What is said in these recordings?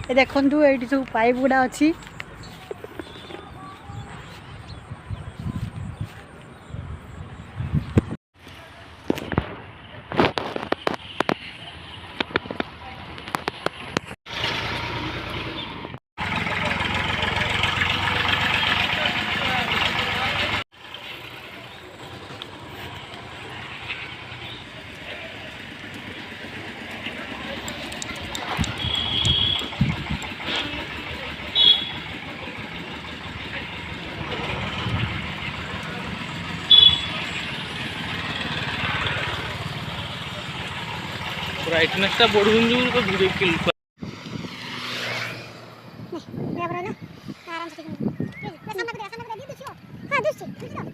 ये देखु ये सब पाइप गुड़ा अच्छी ब्राइटनेस टा बढ़ुन जो तो वीडियो क्लिक आराम से सामने कर दी दुछियो हां दुछियो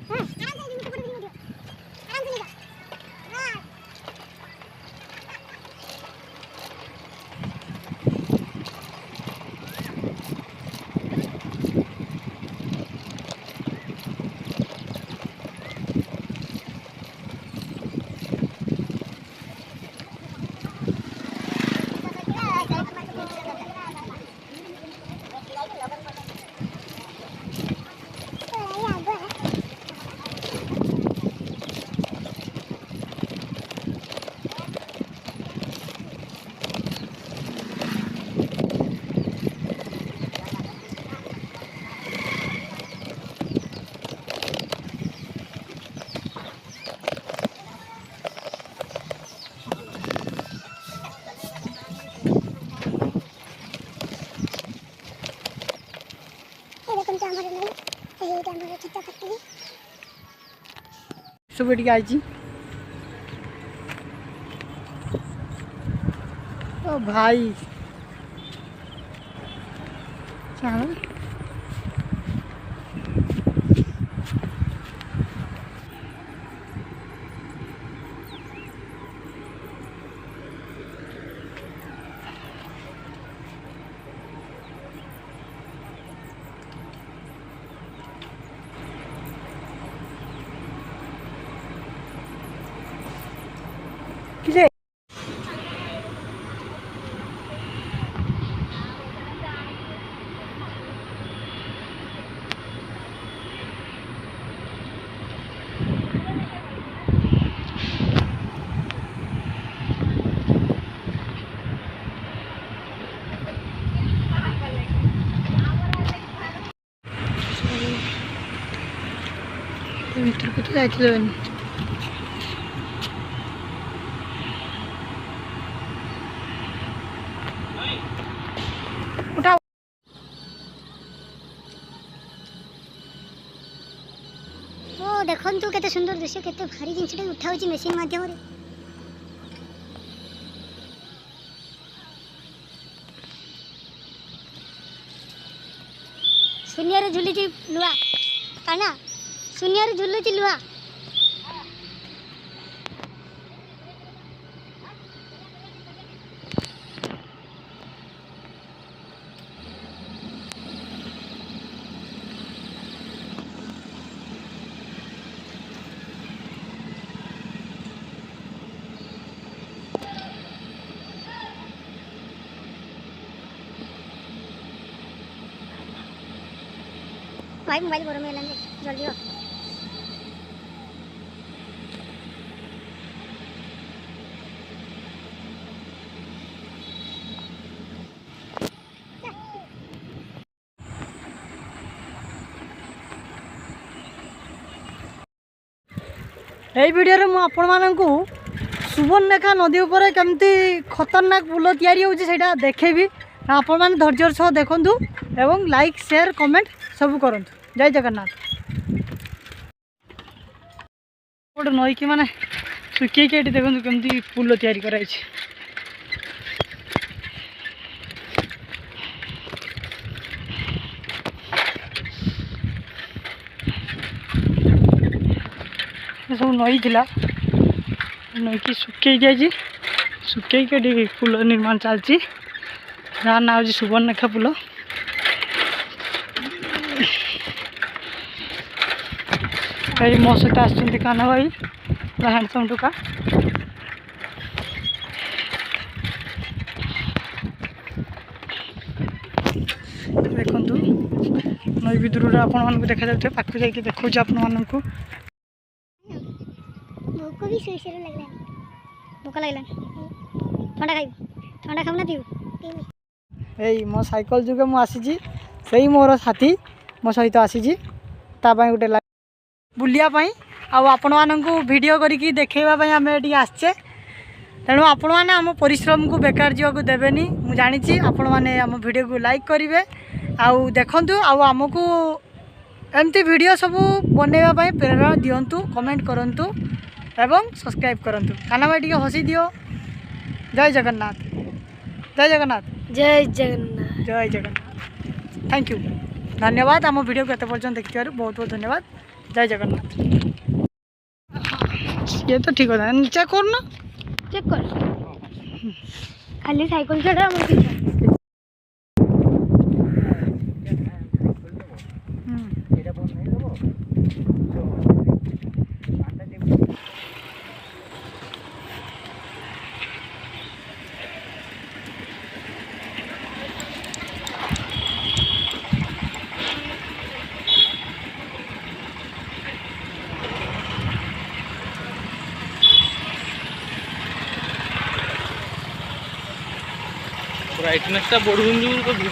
हां आराम से वीडियो आराम से ले जा हां सब एटी आई ओ भाई चल किसे भीतर को तो जाइए उठाओ ओ देखंतु केते सुंदर दृश्य केते भारी जिंसटे उठाउची मशीन माध्यम रे शून्य रे झुलीची लुआ काना शून्य रे झुलुची लुआ भाई मोबाइल गरम है लेंगे जल्दी आओ यही वीडियो मु आपण मानकु सुवर्णरेखा नदी उपर केमती खतरनाक पुल तैयारी होउची सेटा देखेबी आपण माने धैर्यर सह देखंतु एवं लाइक शेयर कमेंट सब करंतु जय जगन्नाथ गोटे नई कि माने सुखी के देखो केमती पुल तैयारी कराई सब नई थिला नई की सुखी जाए सुखी के पुल निर्माण चलती जहाँ ना हूँ सुवर्णरेखा पुल मो सहित आसुँच कान्हा भाई हैंडसम टुका भी दूर आपको देखा जाए पाखु जाकि देखा आपण मानक भोक भी से लगला भोक लगला ठंडा खाइब ठंडा खाऊ ना पीऊ यही मो साइकल जुगे मुझे से मोर साथी मो सहित आसी गोटे बुलियापाई आपण मानक वीडियो करके देखा आम ये आसचे तेणु आपण मैंने आम परिश्रम को बेकार जावाक देवेनि मुझे जानी आपण मैंने आम वीडियो को लाइक करेंगे आउ देखु आमको एमती वीडियो सब बनवाई प्रेरणा दिंतु कमेंट करंतु एवं सब्सक्राइब करंतु काना भाई टी हसी दियो जय जगन्नाथ जय जगन्नाथ जय जगन्नाथ जय जगन्नाथ थैंक यू धन्यवाद आम वीडियो को एत पर्यटन देखिए बहुत बहुत धन्यवाद जय जगन्नाथ ये तो ठीक होता है चेक कर ना चेक कर खाली साइकिल चढ़ा ब्राइटनेस टा बढ़ुन जो